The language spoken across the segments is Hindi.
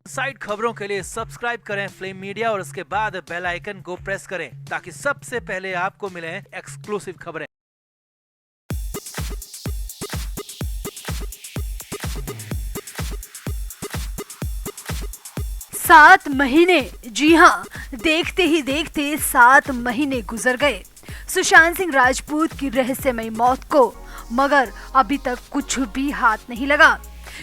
साइड खबरों के लिए सब्सक्राइब करें फ्लेम मीडिया और उसके बाद बेल आइकन को प्रेस करें ताकि सबसे पहले आपको मिले एक्सक्लूसिव खबरें। 7 महीने, जी हाँ, देखते ही देखते 7 महीने गुजर गए सुशांत सिंह राजपूत की रहस्यमयी मौत को, मगर अभी तक कुछ भी हाथ नहीं लगा।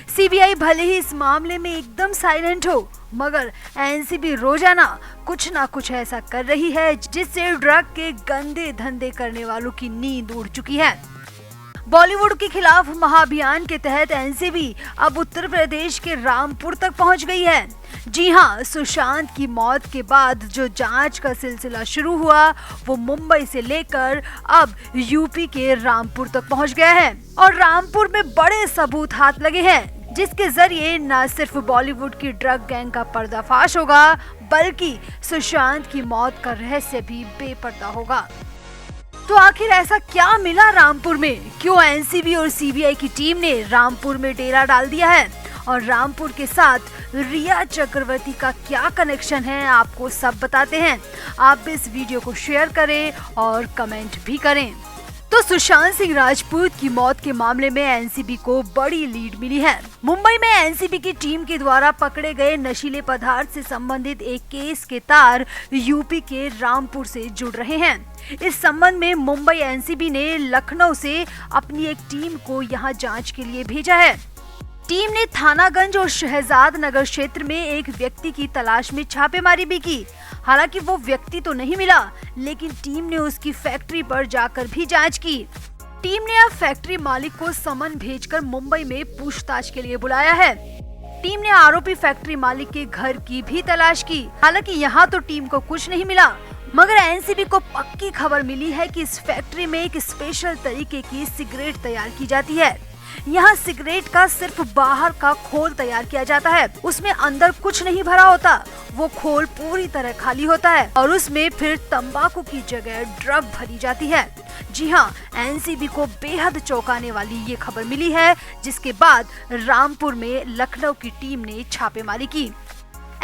सीबीआई भले ही इस मामले में एकदम साइलेंट हो, मगर एनसीबी रोजाना कुछ ना कुछ ऐसा कर रही है जिससे ड्रग के गंदे धंधे करने वालों की नींद उड़ चुकी है। बॉलीवुड के खिलाफ महाअभियान के तहत एनसीबी अब उत्तर प्रदेश के रामपुर तक पहुंच गई है। जी हां, सुशांत की मौत के बाद जो जांच का सिलसिला शुरू हुआ वो मुंबई से लेकर अब यूपी के रामपुर तक पहुंच गया है और रामपुर में बड़े सबूत हाथ लगे हैं जिसके जरिए न सिर्फ बॉलीवुड की ड्रग गैंग का पर्दाफाश होगा बल्कि सुशांत की मौत का रहस्य भी बेपर्दा होगा। तो आखिर ऐसा क्या मिला रामपुर में? क्यों एनसीबी और सीबीआई की टीम ने रामपुर में डेरा डाल दिया है और रामपुर के साथ रिया चक्रवर्ती का क्या कनेक्शन है, आपको सब बताते हैं। आप इस वीडियो को शेयर करें और कमेंट भी करें। तो सुशांत सिंह राजपूत की मौत के मामले में एनसीबी को बड़ी लीड मिली है। मुंबई में एनसीबी की टीम के द्वारा पकड़े गए नशीले पदार्थ से संबंधित एक केस के तार यूपी के रामपुर से जुड़ रहे हैं। इस संबंध में मुंबई एनसीबी ने लखनऊ से अपनी एक टीम को यहां जांच के लिए भेजा है। टीम ने थानागंज और शहजाद नगर क्षेत्र में एक व्यक्ति की तलाश में छापेमारी भी की। हालांकि वो व्यक्ति तो नहीं मिला, लेकिन टीम ने उसकी फैक्ट्री पर जाकर भी जांच की। टीम ने अब फैक्ट्री मालिक को समन भेजकर मुंबई में पूछताछ के लिए बुलाया है। टीम ने आरोपी फैक्ट्री मालिक के घर की भी तलाश की। हालांकि यहाँ तो टीम को कुछ नहीं मिला, मगर एनसीबी को पक्की खबर मिली है कि इस फैक्ट्री में एक स्पेशल तरीके की सिगरेट तैयार की जाती है। यहाँ सिगरेट का सिर्फ बाहर का खोल तैयार किया जाता है, उसमें अंदर कुछ नहीं भरा होता, वो खोल पूरी तरह खाली होता है और उसमें फिर तंबाकू की जगह ड्रग भरी जाती है। जी हाँ, एनसीबी को बेहद चौंकाने वाली ये खबर मिली है, जिसके बाद रामपुर में लखनऊ की टीम ने छापेमारी की।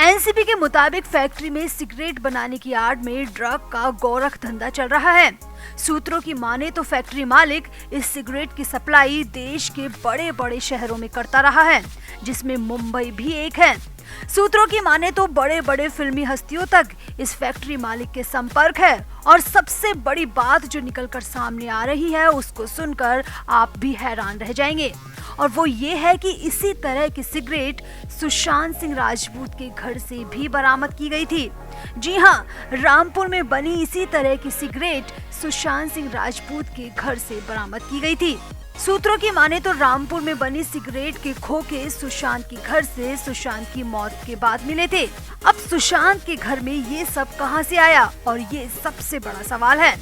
एनसीबी के मुताबिक फैक्ट्री में सिगरेट बनाने की आड़ में ड्रग का गोरख धंधा चल रहा है। सूत्रों की माने तो फैक्ट्री मालिक इस सिगरेट की सप्लाई देश के बड़े बड़े शहरों में करता रहा है, जिसमें मुंबई भी एक है। सूत्रों की माने तो बड़े बड़े फिल्मी हस्तियों तक इस फैक्ट्री मालिक के संपर्क है और सबसे बड़ी बात जो निकलकर सामने आ रही है उसको सुनकर आप भी हैरान रह जाएंगे, और वो ये है कि इसी तरह की सिगरेट सुशांत सिंह राजपूत के घर से भी बरामद की गई थी। जी हाँ, रामपुर में बनी इसी तरह की सिगरेट सुशांत सिंह राजपूत के घर से बरामद की गई थी। सूत्रों की माने तो रामपुर में बनी सिगरेट के खोखे सुशांत के घर से सुशांत की मौत के बाद मिले थे। अब सुशांत के घर में ये सब कहां से आया, और ये सबसे बड़ा सवाल है।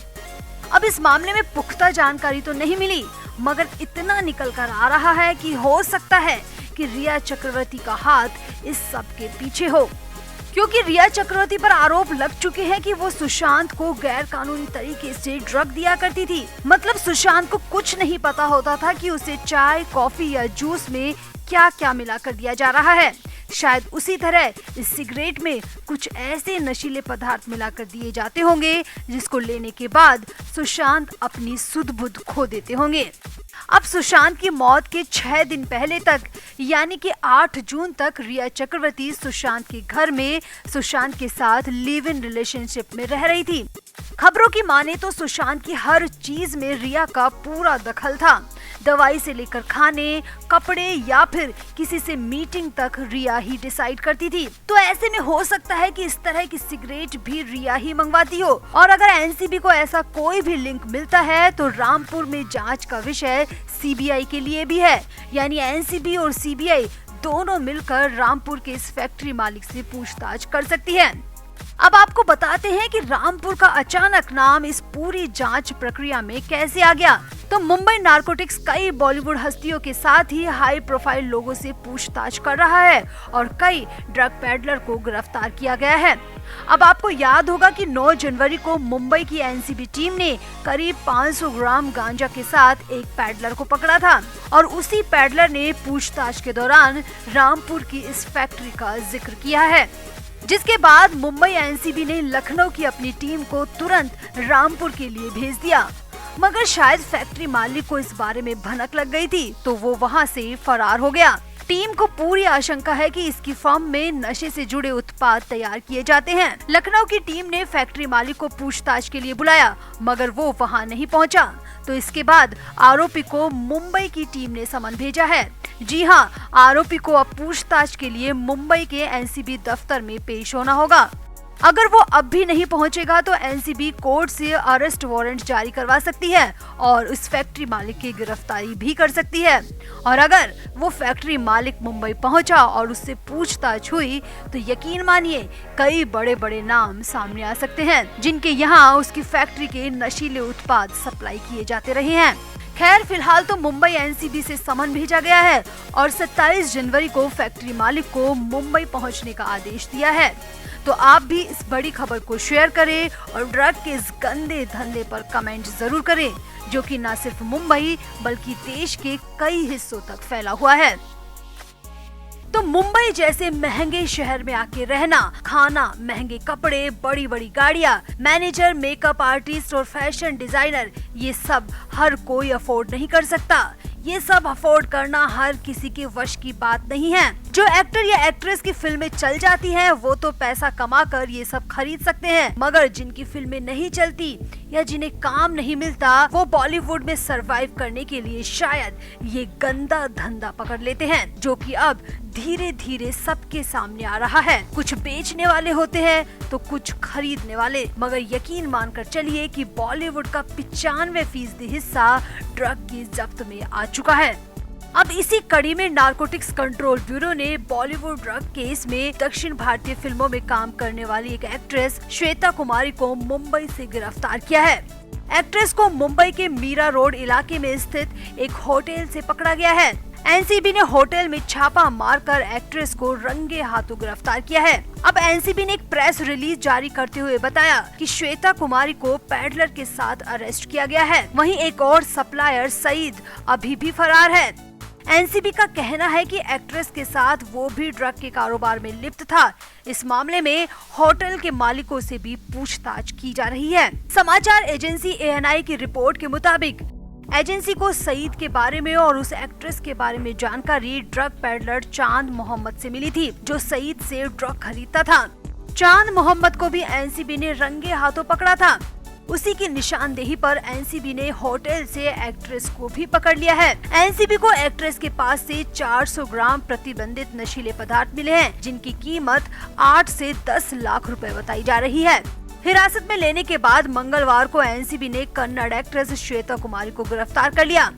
अब इस मामले में पुख्ता जानकारी तो नहीं मिली, मगर इतना निकल कर आ रहा है कि हो सकता है कि रिया चक्रवर्ती का हाथ इस सब के पीछे हो, क्योंकि रिया चक्रवर्ती पर आरोप लग चुके हैं कि वो सुशांत को गैर कानूनी तरीके से ड्रग दिया करती थी। मतलब सुशांत को कुछ नहीं पता होता था कि उसे चाय, कॉफी या जूस में क्या क्या मिला कर दिया जा रहा है। शायद उसी तरह इस सिगरेट में कुछ ऐसे नशीले पदार्थ मिलाकर दिए जाते होंगे जिसको लेने के बाद सुशांत अपनी सुध बुध खो देते होंगे। अब सुशांत की मौत के 6 दिन पहले तक, यानी कि 8 जून तक रिया चक्रवर्ती सुशांत के घर में सुशांत के साथ लिव इन रिलेशनशिप में रह रही थी। खबरों की माने तो सुशांत की हर चीज में रिया का पूरा दखल था। दवाई से लेकर खाने, कपड़े या फिर किसी से मीटिंग तक रिया ही डिसाइड करती थी। तो ऐसे में हो सकता है कि इस तरह की सिगरेट भी रिया ही मंगवाती हो, और अगर एनसीबी को ऐसा कोई भी लिंक मिलता है तो रामपुर में जांच का विषय सीबीआई के लिए भी है। यानी एनसीबी और सीबीआई दोनों मिलकर रामपुर के इस फैक्ट्री मालिक से पूछताछ कर सकती है। अब आपको बताते हैं कि रामपुर का अचानक नाम इस पूरी जांच प्रक्रिया में कैसे आ गया। तो मुंबई नारकोटिक्स कई बॉलीवुड हस्तियों के साथ ही हाई प्रोफाइल लोगों से पूछताछ कर रहा है और कई ड्रग पैडलर को गिरफ्तार किया गया है। अब आपको याद होगा कि 9 जनवरी को मुंबई की एनसीबी टीम ने करीब 500 ग्राम गांजा के साथ एक पैडलर को पकड़ा था और उसी पैडलर ने पूछताछ के दौरान रामपुर की इस फैक्ट्री का जिक्र किया है, जिसके बाद मुंबई एनसीबी ने लखनऊ की अपनी टीम को तुरंत रामपुर के लिए भेज दिया। मगर शायद फैक्ट्री मालिक को इस बारे में भनक लग गई थी तो वो वहां से फरार हो गया। टीम को पूरी आशंका है कि इसकी फर्म में नशे से जुड़े उत्पाद तैयार किए जाते हैं। लखनऊ की टीम ने फैक्ट्री मालिक को पूछताछ के लिए बुलाया मगर वो वहां नहीं पहुंचा, तो इसके बाद आरोपी को मुंबई की टीम ने समन भेजा है। जी हां, आरोपी को अब पूछताछ के लिए मुंबई के एनसीबी दफ्तर में पेश होना होगा। अगर वो अब भी नहीं पहुंचेगा तो एनसीबी कोर्ट से अरेस्ट वारंट जारी करवा सकती है और उस फैक्ट्री मालिक की गिरफ्तारी भी कर सकती है। और अगर वो फैक्ट्री मालिक मुंबई पहुंचा और उससे पूछताछ हुई तो यकीन मानिए कई बड़े बड़े नाम सामने आ सकते हैं जिनके यहाँ उसकी फैक्ट्री के नशीले उत्पाद सप्लाई किए जाते रहे हैं। खैर, फिलहाल तो मुंबई एनसीबी से समन भेजा गया है और 27 जनवरी को फैक्ट्री मालिक को मुंबई पहुंचने का आदेश दिया है। तो आप भी इस बड़ी खबर को शेयर करें और ड्रग के इस गंदे धंधे पर कमेंट जरूर करें, जो कि न सिर्फ मुंबई बल्कि देश के कई हिस्सों तक फैला हुआ है। तो मुंबई जैसे महंगे शहर में आके रहना, खाना, महंगे कपड़े, बड़ी बड़ी गाड़ियाँ, मैनेजर, मेकअप आर्टिस्ट और फैशन डिजाइनर, ये सब हर कोई अफोर्ड नहीं कर सकता। ये सब अफोर्ड करना हर किसी के वश की बात नहीं है। जो एक्टर या एक्ट्रेस की फिल्में चल जाती हैं, वो तो पैसा कमाकर ये सब खरीद सकते हैं, मगर जिनकी फिल्में नहीं चलती या जिन्हें काम नहीं मिलता, वो बॉलीवुड में सरवाइव करने के लिए शायद ये गंदा धंधा पकड़ लेते हैं, जो कि अब धीरे धीरे सबके सामने आ रहा है। कुछ बेचने वाले होते हैं तो कुछ खरीदने वाले, मगर यकीन मानकर चलिए कि बॉलीवुड का 95% हिस्सा ड्रग की जब्त में आ चुका है। अब इसी कड़ी में नारकोटिक्स कंट्रोल ब्यूरो ने बॉलीवुड ड्रग केस में दक्षिण भारतीय फिल्मों में काम करने वाली एक एक्ट्रेस श्वेता कुमारी को मुंबई से गिरफ्तार किया है। एक्ट्रेस को मुंबई के मीरा रोड इलाके में स्थित एक होटल से पकड़ा गया है। एनसीबी ने होटल में छापा मारकर एक्ट्रेस को रंगे हाथों गिरफ्तार किया है। अब एनसीबी ने एक प्रेस रिलीज जारी करते हुए बताया कि श्वेता कुमारी को पैडलर के साथ अरेस्ट किया गया है। वहीं एक और सप्लायर सईद अभी भी फरार है। एनसीबी का कहना है कि एक्ट्रेस के साथ वो भी ड्रग के कारोबार में लिप्त था। इस मामले में होटल के मालिकों से भी पूछताछ की जा रही है। समाचार एजेंसी ANI की रिपोर्ट के मुताबिक एजेंसी को सईद के बारे में और उस एक्ट्रेस के बारे में जानकारी ड्रग पैडलर चांद मोहम्मद से मिली थी, जो सईद से ड्रग खरीदता था। चांद मोहम्मद को भी एनसीबी ने रंगे हाथों पकड़ा था। उसी की निशानदेही पर एनसीबी ने होटल से एक्ट्रेस को भी पकड़ लिया है। एनसीबी को एक्ट्रेस के पास से 400 ग्राम प्रतिबंधित नशीले पदार्थ मिले हैं, जिनकी कीमत 8 से 10 लाख रुपए बताई जा रही है। हिरासत में लेने के बाद मंगलवार को एनसीबी ने कन्नड़ एक्ट्रेस श्वेता कुमारी को गिरफ्तार कर लिया।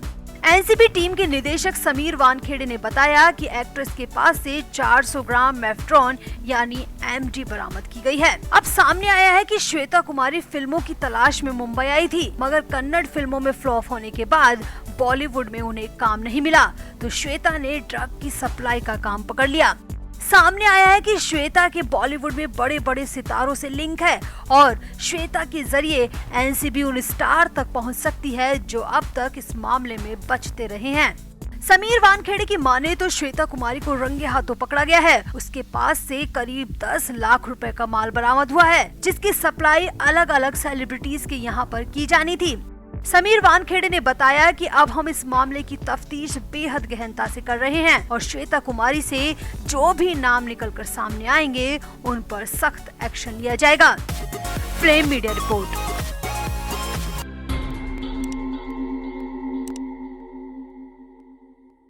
एनसीबी टीम के निदेशक समीर वानखेड़े ने बताया कि एक्ट्रेस के पास से 400 ग्राम मेफ्ट्रॉन यानी MD बरामद की गई है। अब सामने आया है कि श्वेता कुमारी फिल्मों की तलाश में मुंबई आई थी, मगर कन्नड़ फिल्मों में फ्लॉप होने के बाद बॉलीवुड में उन्हें काम नहीं मिला, तो श्वेता ने ड्रग की सप्लाई का काम पकड़ लिया। सामने आया है कि श्वेता के बॉलीवुड में बड़े बड़े सितारों से लिंक है और श्वेता के जरिए एनसीबी उन स्टार तक पहुंच सकती है जो अब तक इस मामले में बचते रहे हैं। समीर वानखेड़े की माने तो श्वेता कुमारी को रंगे हाथों पकड़ा गया है। उसके पास से करीब 10 लाख रुपए का माल बरामद हुआ है, जिसकी सप्लाई अलग अलग सेलिब्रिटीज के यहाँ पर की जानी थी। समीर वानखेड़े ने बताया कि अब हम इस मामले की तफ्तीश बेहद गहनता से कर रहे हैं और श्वेता कुमारी से जो भी नाम निकलकर सामने आएंगे उन पर सख्त एक्शन लिया जाएगा। Flame media report.